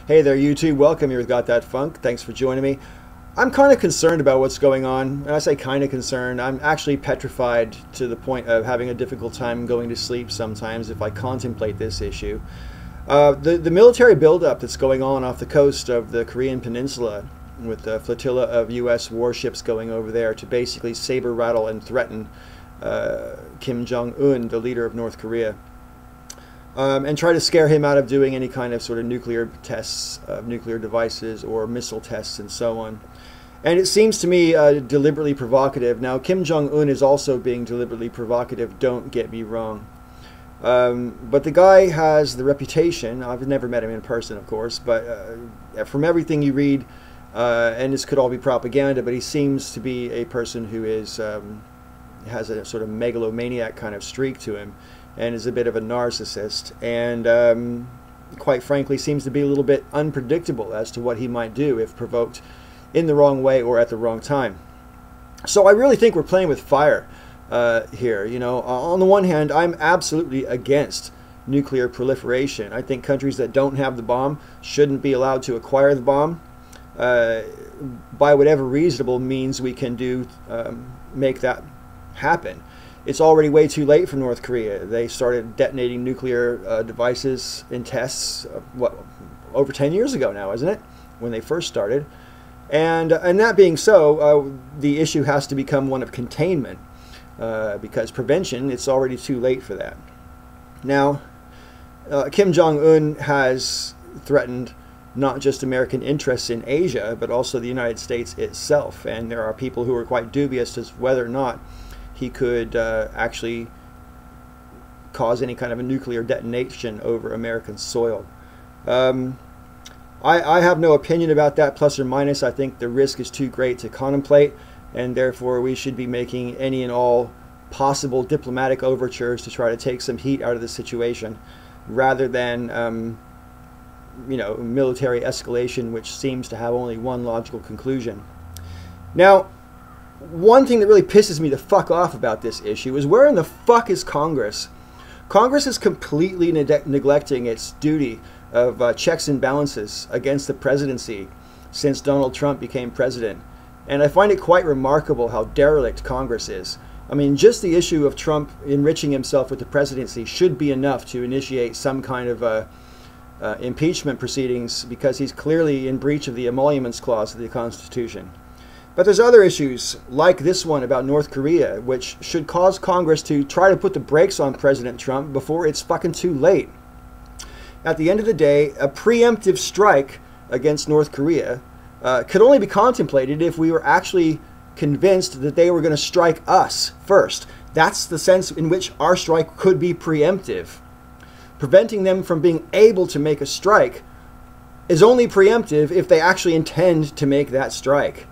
Hey there, YouTube. Welcome. You've got that funk. Thanks for joining me. I'm kind of concerned about what's going on. And I say kind of concerned. I'm actually petrified to the point of having a difficult time going to sleep sometimes if I contemplate this issue. The military buildup that's going on off the coast of the Korean Peninsula with a flotilla of U.S. warships going over there to basically saber rattle and threaten Kim Jong-un, the leader of North Korea. And try to scare him out of doing any kind of sort of nuclear tests of nuclear devices or missile tests and so on. And it seems to me deliberately provocative. Now, Kim Jong-un is also being deliberately provocative, don't get me wrong. But the guy has the reputation, I've never met him in person, of course, but from everything you read, and this could all be propaganda, but he seems to be a person who is has a sort of megalomaniac kind of streak to him, and is a bit of a narcissist, and quite frankly seems to be a little bit unpredictable as to what he might do if provoked in the wrong way or at the wrong time. So I really think we're playing with fire here. You know, on the one hand, I'm absolutely against nuclear proliferation. I think countries that don't have the bomb shouldn't be allowed to acquire the bomb by whatever reasonable means we can do, make that happen. It's already way too late for North Korea. They started detonating nuclear devices in tests, what, over 10 years ago now, isn't it? When they first started. And that being so, the issue has to become one of containment, because prevention, it's already too late for that. Now, Kim Jong-un has threatened not just American interests in Asia, but also the United States itself. And there are people who are quite dubious as to whether or not he could actually cause any kind of a nuclear detonation over American soil. I have no opinion about that, plus or minus. I think the risk is too great to contemplate, and therefore we should be making any and all possible diplomatic overtures to try to take some heat out of the situation, rather than you know, military escalation, which seems to have only one logical conclusion. Now, one thing that really pisses me the fuck off about this issue is where in the fuck is Congress? Congress is completely neglecting its duty of checks and balances against the presidency since Donald Trump became president. And I find it quite remarkable how derelict Congress is. I mean, just the issue of Trump enriching himself with the presidency should be enough to initiate some kind of impeachment proceedings, because he's clearly in breach of the emoluments clause of the Constitution. But there's other issues, like this one about North Korea, which should cause Congress to try to put the brakes on President Trump before it's fucking too late. At the end of the day, a preemptive strike against North Korea could only be contemplated if we were actually convinced that they were going to strike us first. That's the sense in which our strike could be preemptive. Preventing them from being able to make a strike is only preemptive if they actually intend to make that strike.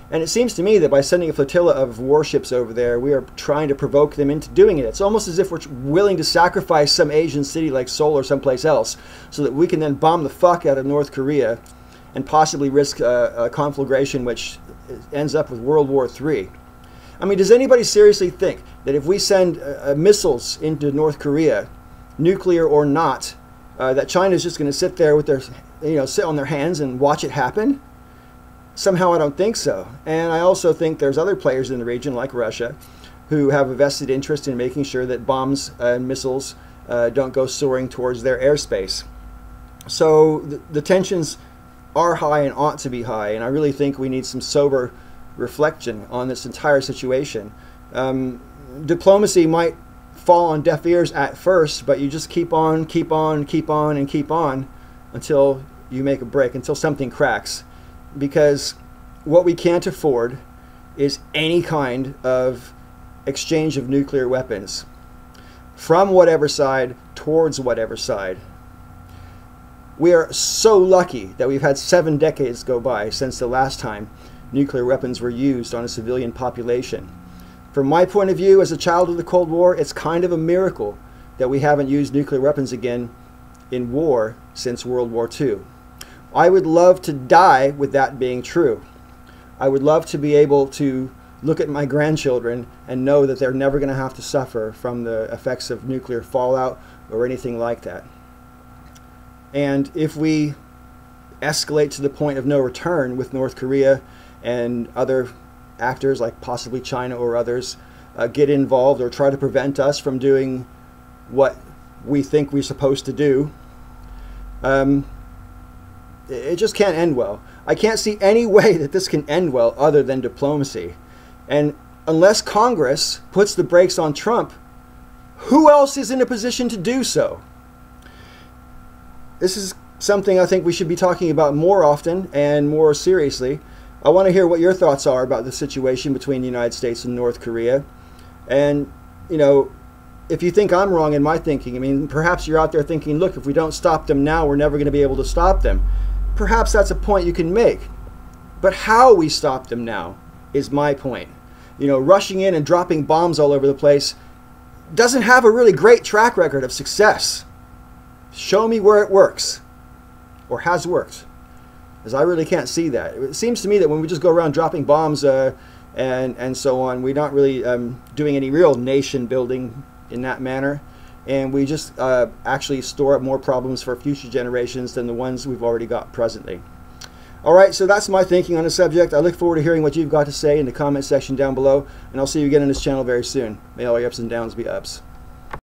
And it seems to me that by sending a flotilla of warships over there, we are trying to provoke them into doing it. It's almost as if we're willing to sacrifice some Asian city like Seoul or someplace else so that we can then bomb the fuck out of North Korea and possibly risk a conflagration which ends up with World War III. I mean, does anybody seriously think that if we send missiles into North Korea, nuclear or not, that China's just going to sit there with their, sit on their hands and watch it happen? Somehow I don't think so. And I also think there's other players in the region, like Russia, who have a vested interest in making sure that bombs and missiles don't go soaring towards their airspace. So the tensions are high and ought to be high, and I really think we need some sober reflection on this entire situation. Diplomacy might fall on deaf ears at first, but you just keep on, and keep on until you make a break, until something cracks. Because what we can't afford is any kind of exchange of nuclear weapons from whatever side towards whatever side. We are so lucky that we've had 7 decades go by since the last time nuclear weapons were used on a civilian population. From my point of view as a child of the Cold War, it's kind of a miracle that we haven't used nuclear weapons again in war since World War II. I would love to die with that being true. I would love to be able to look at my grandchildren and know that they're never going to have to suffer from the effects of nuclear fallout or anything like that. And if we escalate to the point of no return with North Korea and other actors like possibly China or others get involved or try to prevent us from doing what we think we're supposed to do, it just can't end well. I can't see any way that this can end well other than diplomacy. And unless Congress puts the brakes on Trump, who else is in a position to do so? This is something I think we should be talking about more often and more seriously. I want to hear what your thoughts are about the situation between the United States and North Korea. And, you know, if you think I'm wrong in my thinking, I mean, perhaps you're out there thinking, look, if we don't stop them now, we're never going to be able to stop them. Perhaps that's a point you can make. But how we stop them now is my point. You know, rushing in and dropping bombs all over the place doesn't have a really great track record of success. Show me where it works or has worked, because I really can't see that. It seems to me that when we just go around dropping bombs and so on, we're not really doing any real nation building in that manner, and we just actually store up more problems for future generations than the ones we've already got presently. All right, so that's my thinking on the subject. I look forward to hearing what you've got to say in the comment section down below, and I'll see you again on this channel very soon. May all your ups and downs be ups.